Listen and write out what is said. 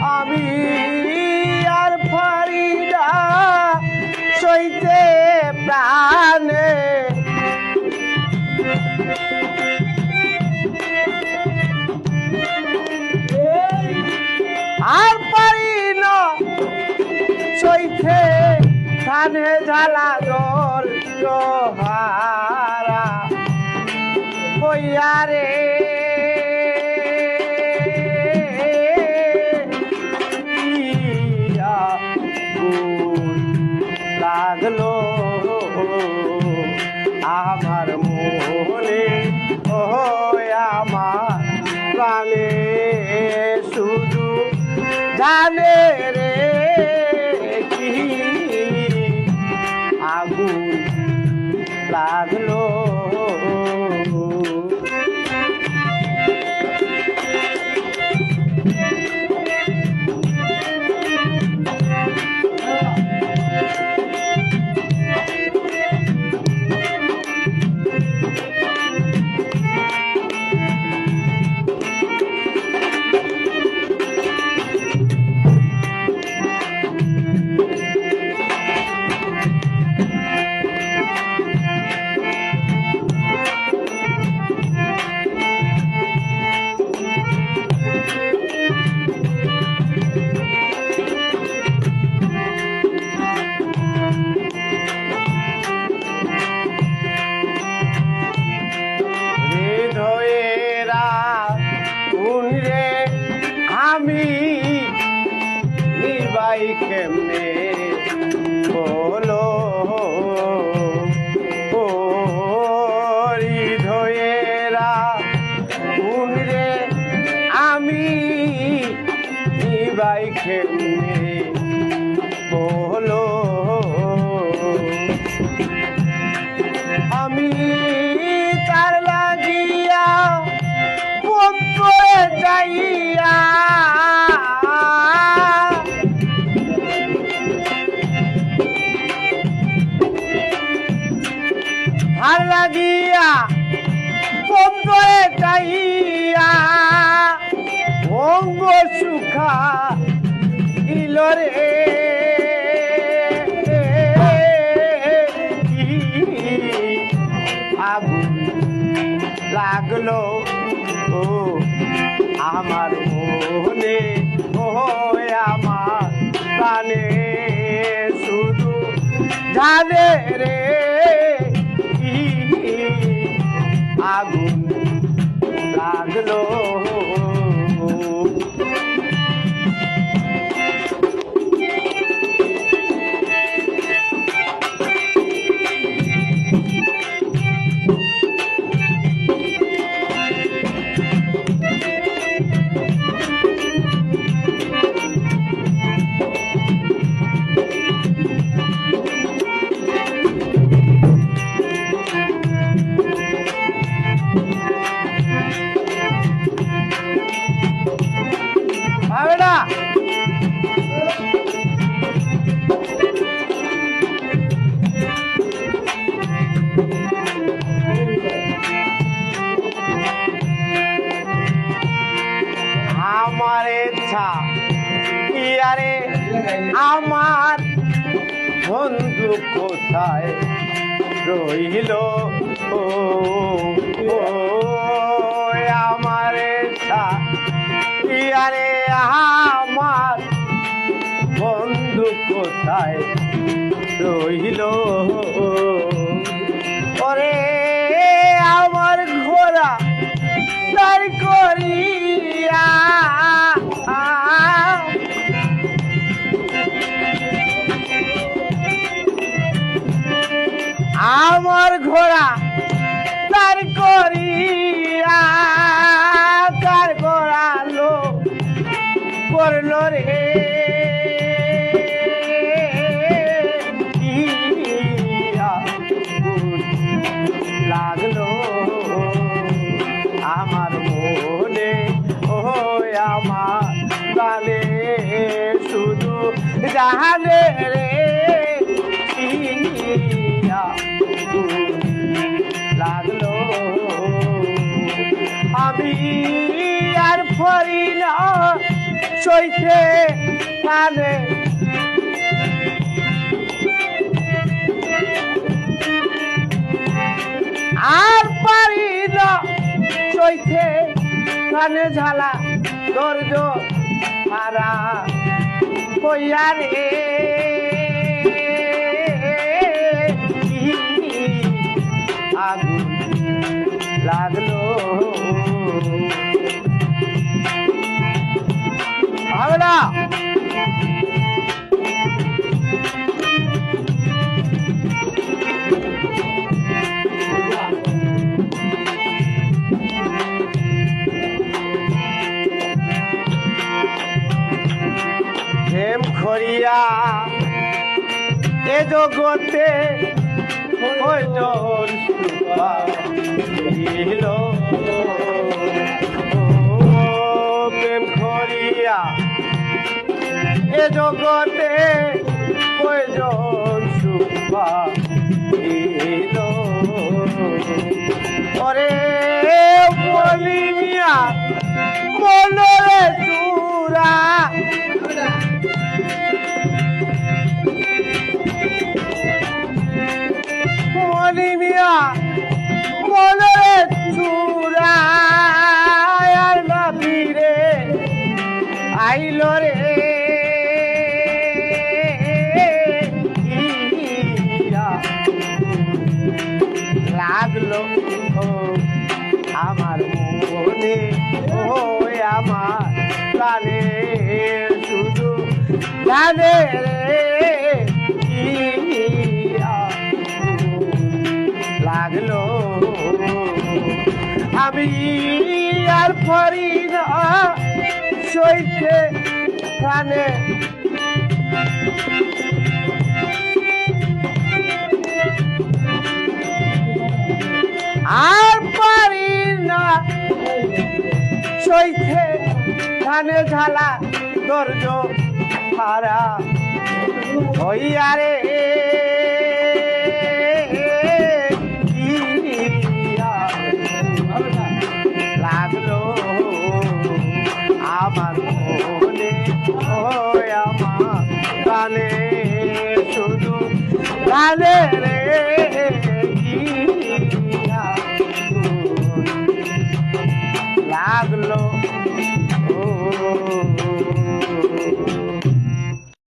আমি আর পারি না সইতে প্রাণে আর পারি না সইতে প্রাণে জ্বালা হারা হইয়া রে লাগলো আমার মনে ও আমার প্রাণে শুধু জানে রে কি আগুন লাগলো আমি নিবাই কেমনে বলো হৃদয়েরা রে আমি নিবাই কেমনে বলো আমি তার লাগিয়া কোন করে যাইয়া ভাল লাগিয়া কোন করে যাইয়া অঙ্গ সুখা ইলরে আগুন লাগলো ও আমার মনে ও আমার প্রাণে শুধু জানে রে কি আগুন লাগলো আমার ইচ্ছা ইয়ারে আমার বন্ধু কোথায় রইল ও আমার ইচ্ছা ইয়ারে আমার বন্ধু কোথায় রইল ওরে আমার ঘোড়া তার করিয়া আমার ঘোড়া তার করিয়া তার ঘোড়ালো করলো রে লাগলো আমার মনে ও আমার প্রাণে শুধু জানে রে লাগলো আমি আর পারি না সইতে কানে আর পারি না সইতে কানে ঝালা ধৈর্য হারা কইয়া রে আগুন লাগলো হবে না প্রেম খরিয়া এ জগতে কয়জন সুপাইল প্রেম খরিয়া এ জগতে কয়জন সুপাইল ওরে বলি মিয়া মনরে চূড়া মিয়া মনে চূড়ার বাপিরে আইল রে লাগলো আমার মনে ও আমার প্রাণে শুধু জানে রে লাগলো আমি আর পারি না সইতে প্রাণে আর পারি না সইতে প্রাণে ঝালা ধৈর্য হারা হইয়া রে লাগলো আমার মনে ও আমার কানে শুধু কানে রে